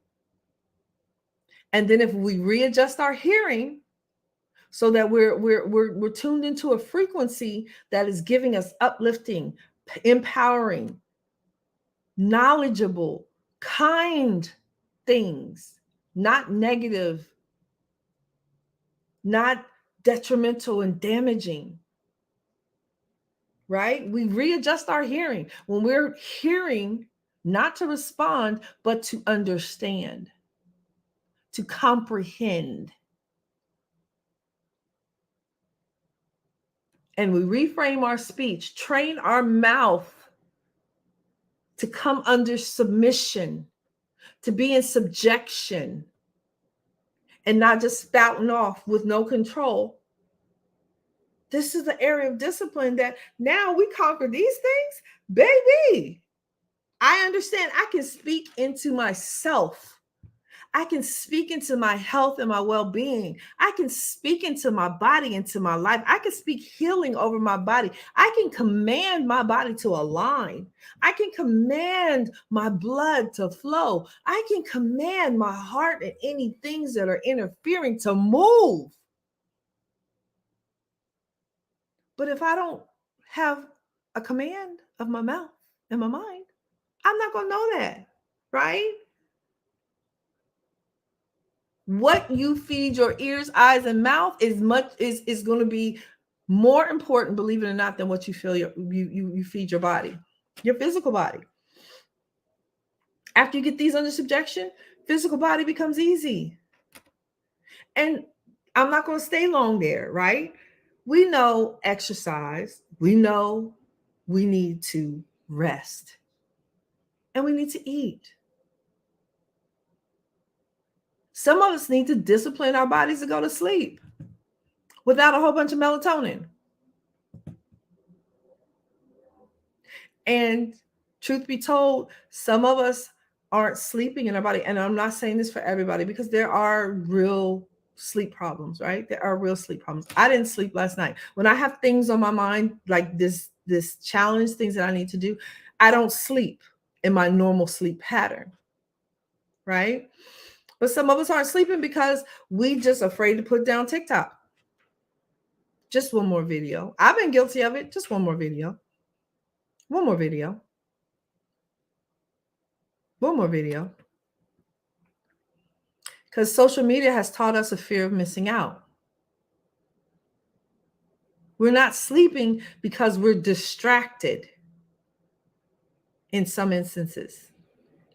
And then if we readjust our hearing so that we're tuned into a frequency that is giving us uplifting, empowering, knowledgeable, kind things, not negative, not detrimental and damaging, right? We readjust our hearing when we're hearing not to respond, but to understand, to comprehend. And we reframe our speech, train our mouth to come under submission, to be in subjection, and not just spouting off with no control. This is the area of discipline that now we conquer these things, baby. I understand I can speak into myself. I can speak into my health and my well-being. I can speak into my body, into my life. I can speak healing over my body. I can command my body to align. I can command my blood to flow. I can command my heart and any things that are interfering to move. But if I don't have a command of my mouth and my mind, I'm not going to know that, right? What you feed your ears, eyes, and mouth is going to be more important, believe it or not, than what you feel you feed your body, your physical body. After you get these under subjection, physical body becomes easy. And I'm not going to stay long there, right? We know exercise. We know we need to rest. And we need to eat. Some of us need to discipline our bodies to go to sleep without a whole bunch of melatonin. And truth be told, some of us aren't sleeping in our body. And I'm not saying this for everybody because there are real sleep problems, right? There are real sleep problems. I didn't sleep last night. When I have things on my mind, like this challenge, things that I need to do, I don't sleep in my normal sleep pattern, right? But some of us aren't sleeping because we just afraid to put down TikTok. Just one more video. I've been guilty of it. Just one more video. One more video. One more video. Because social media has taught us a fear of missing out. We're not sleeping because we're distracted in some instances.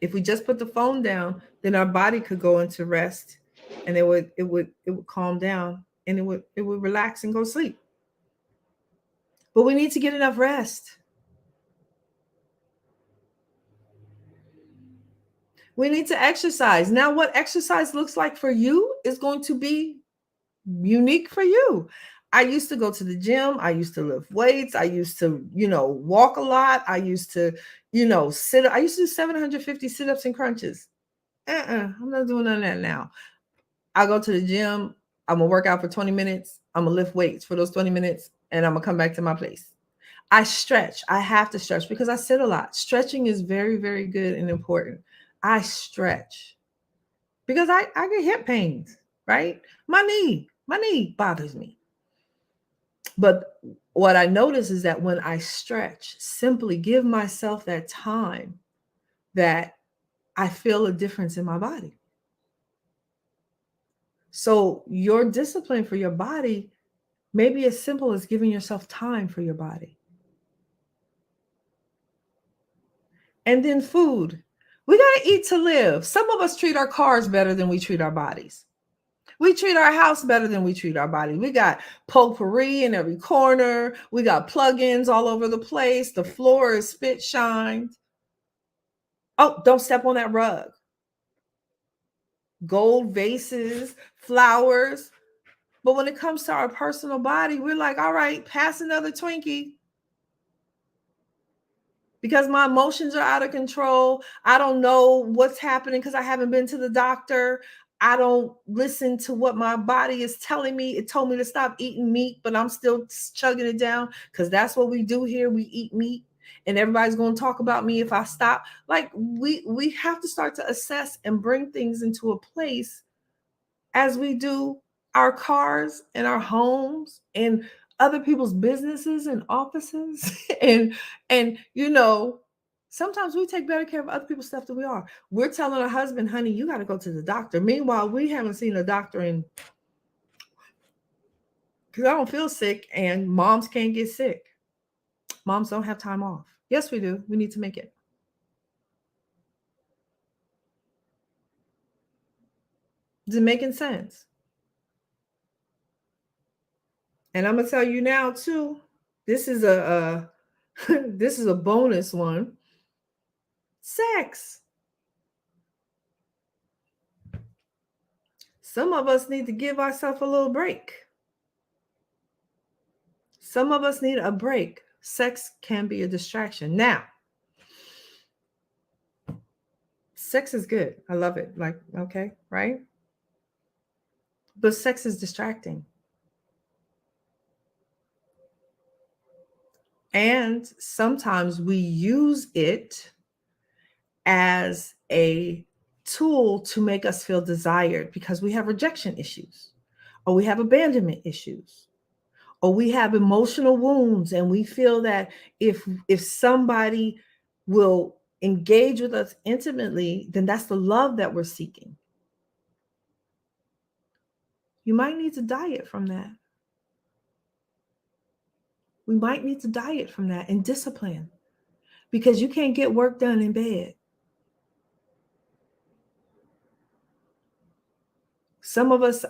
If we just put the phone down, then our body could go into rest and it would calm down and it would relax and go to sleep. But we need to get enough rest. We need to exercise. Now, what exercise looks like for you is going to be unique for you. I used to go to the gym. I used to lift weights. I used to, walk a lot. I used to, sit. I used to do 750 sit-ups and crunches. I'm not doing none of that now. I go to the gym. I'm going to work out for 20 minutes. I'm going to lift weights for those 20 minutes, and I'm going to come back to my place. I stretch. I have to stretch because I sit a lot. Stretching is very, very good and important. I stretch because I get hip pains, right? My knee bothers me. But what I notice is that when I stretch, simply give myself that time, that I feel a difference in my body. So your discipline for your body may be as simple as giving yourself time for your body. And then food. We got to eat to live. Some of us treat our cars better than we treat our bodies. We treat our house better than we treat our body. We got potpourri in every corner. We got plugins all over the place. The floor is spit shined. Oh, don't step on that rug. Gold vases, flowers. But when it comes to our personal body, we're like, all right, pass another Twinkie. Because my emotions are out of control. I don't know what's happening because I haven't been to the doctor. I don't listen to what my body is telling me. It told me to stop eating meat, but I'm still chugging it down because that's what we do here. We eat meat, and everybody's going to talk about me if I stop. Like we have to start to assess and bring things into a place as we do our cars and our homes and other people's businesses and offices and sometimes we take better care of other people's stuff than we are. We're telling our husband, honey, you got to go to the doctor. Meanwhile, we haven't seen a doctor in because I don't feel sick, and moms can't get sick. Moms don't have time off. Yes, we do. We need to make it. Is it making sense? And I'm gonna tell you now too. This is a this is a bonus one. Sex. Some of us need to give ourselves a little break. Some of us need a break. Sex can be a distraction. Now, sex is good. I love it. Like, okay, right? But sex is distracting. And sometimes we use it as a tool to make us feel desired because we have rejection issues or we have abandonment issues or we have emotional wounds, and we feel that if somebody will engage with us intimately, then that's the love that we're seeking. You might need to diet from that. We might need to diet from that and discipline, because you can't get work done in bed. Some of us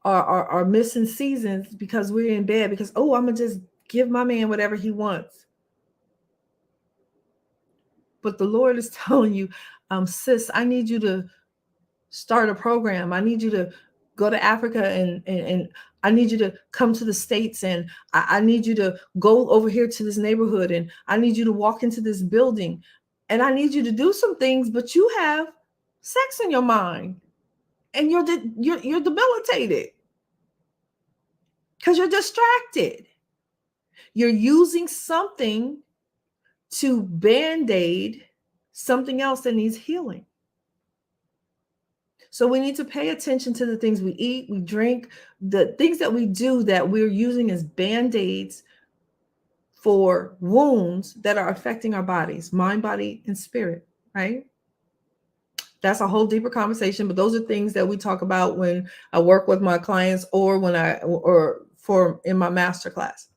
are missing seasons because we're in bed because, oh, I'm going to just give my man whatever he wants. But the Lord is telling you, sis, I need you to start a program. I need you to go to Africa, and I need you to come to the States, and I need you to go over here to this neighborhood, and I need you to walk into this building, and I need you to do some things, but you have sex in your mind, and you're debilitated because you're distracted. You're using something to band-aid something else that needs healing. So we need to pay attention to the things we eat, we drink, the things that we do that we're using as band-aids for wounds that are affecting our bodies, mind, body, and spirit, right? That's a whole deeper conversation, but those are things that we talk about when I work with my clients or in my masterclass.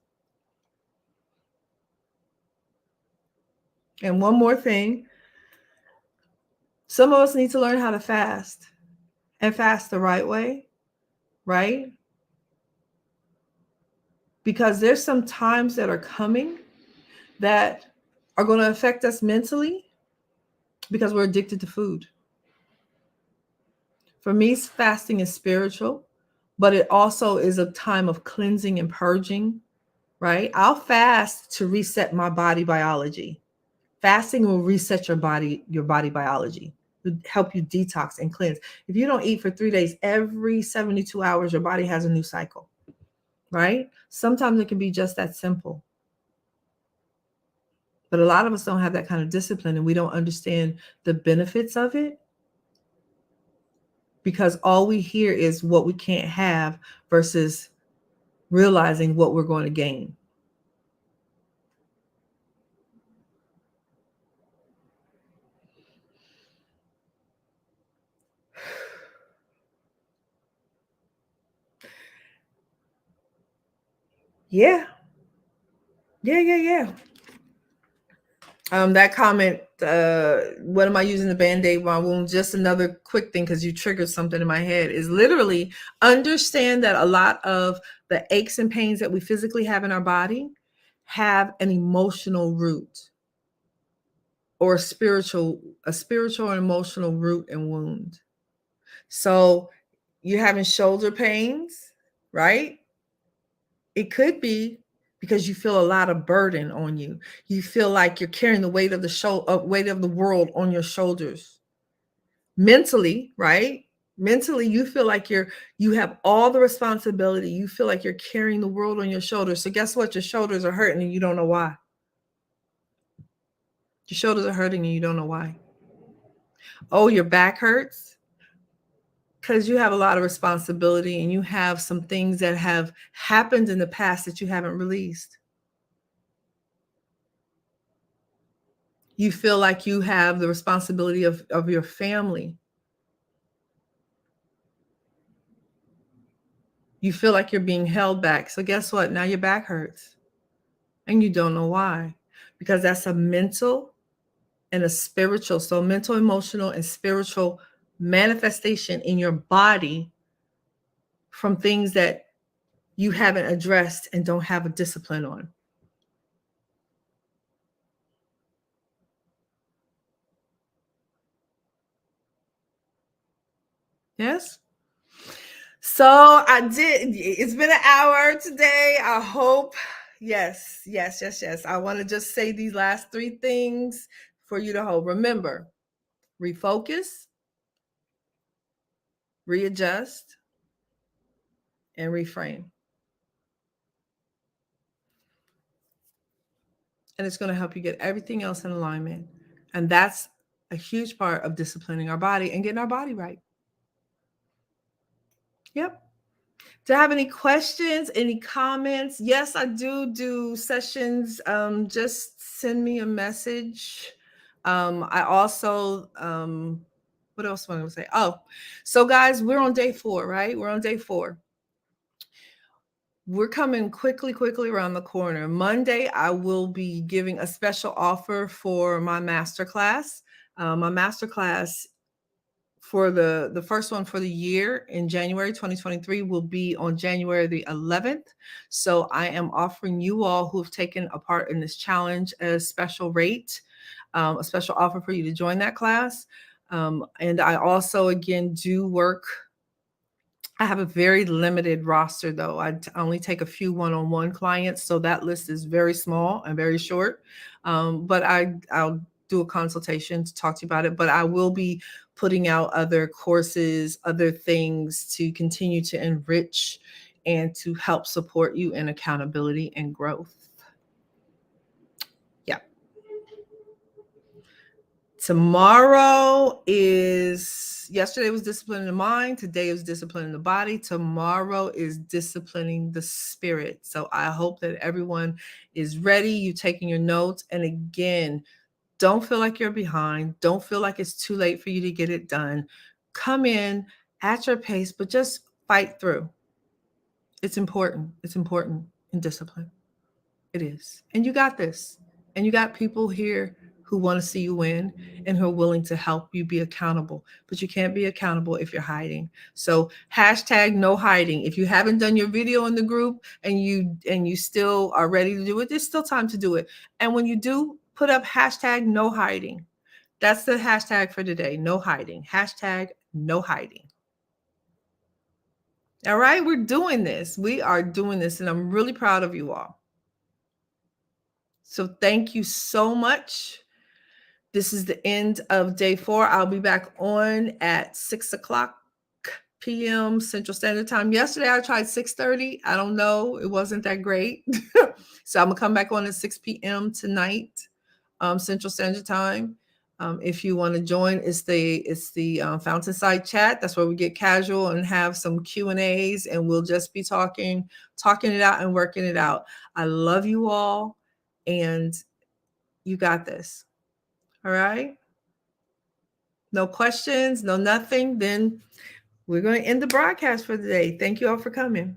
And one more thing, some of us need to learn how to fast, and fast the right way, right? Because there's some times that are coming that are going to affect us mentally because we're addicted to food. For me, fasting is spiritual, but it also is a time of cleansing and purging, right? I'll fast to reset my body biology. Fasting will reset your body biology, to help you detox and cleanse. If you don't eat for 3 days, every 72 hours, your body has a new cycle, right? Sometimes it can be just that simple. But a lot of us don't have that kind of discipline, and we don't understand the benefits of it because all we hear is what we can't have versus realizing what we're going to gain. Yeah. Yeah. That comment what am I using the band-aid on my wound? Just another quick thing, because you triggered something in my head, is literally understand that a lot of the aches and pains that we physically have in our body have an emotional root, or a spiritual and emotional root and wound. So you're having shoulder pains, right? It could be because you feel a lot of burden on you. You feel like you're carrying the weight of weight of the world on your shoulders. Mentally, right? Mentally, you feel like you have all the responsibility. You feel like you're carrying the world on your shoulders. So guess what? Your shoulders are hurting and you don't know why. Your shoulders are hurting and you don't know why. Oh, your back hurts because you have a lot of responsibility and you have some things that have happened in the past that you haven't released. You feel like you have the responsibility of your family. You feel like you're being held back. So guess what? Now your back hurts and you don't know why, because that's a mental and a spiritual. So mental, emotional, and spiritual manifestation in your body from things that you haven't addressed and don't have a discipline on. Yes? So I did. It's been an hour today. I hope. Yes, yes, yes, yes. I want to just say these last three things for you to hold. Remember, refocus, readjust, and reframe. And it's going to help you get everything else in alignment. And that's a huge part of disciplining our body and getting our body right. Yep. Do you have any questions, any comments? Yes, I do sessions. Just send me a message. I also, what else am I going to say? Oh, so guys, we're on day 4, right? We're on day 4. We're coming quickly around the corner. Monday, I will be giving a special offer for my masterclass. My masterclass for the first one for the year in January 2023 will be on January the 11th. So I am offering you all who have taken a part in this challenge a special rate, a special offer for you to join that class. And I also, again, do work. I have a very limited roster, though. I only take a few one-on-one clients, so that list is very small and very short. But I'll do a consultation to talk to you about it. But I will be putting out other courses, other things to continue to enrich and to help support you in accountability and growth. Yeah. Tomorrow is, yesterday was disciplining the mind. Today is disciplining the body. Tomorrow is disciplining the spirit. So I hope that everyone is ready. You taking your notes. And again, don't feel like you're behind. Don't feel like it's too late for you to get it done. Come in at your pace, but just fight through. It's important. It's important in discipline. It is. And you got this. And you got people here who want to see you win and who are willing to help you be accountable. But you can't be accountable if you're hiding. So hashtag no hiding. If you haven't done your video in the group and you still are ready to do it, there's still time to do it. And when you do, put up hashtag no hiding. That's the hashtag for today. No hiding. Hashtag no hiding. All right, we're doing this. We are doing this, and I'm really proud of you all. So thank you so much. This is the end of day 4. I'll be back on at 6:00 p.m. Central Standard Time. Yesterday I tried 6:30. I don't know. It wasn't that great. So I'm gonna come back on at 6 p.m. tonight, Central Standard Time. If you want to join, it's the Fountainside chat. That's where we get casual and have some Q&As, and we'll just be talking it out and working it out. I love you all, and you got this. All right. No questions, no nothing. Then we're going to end the broadcast for today. Thank you all for coming.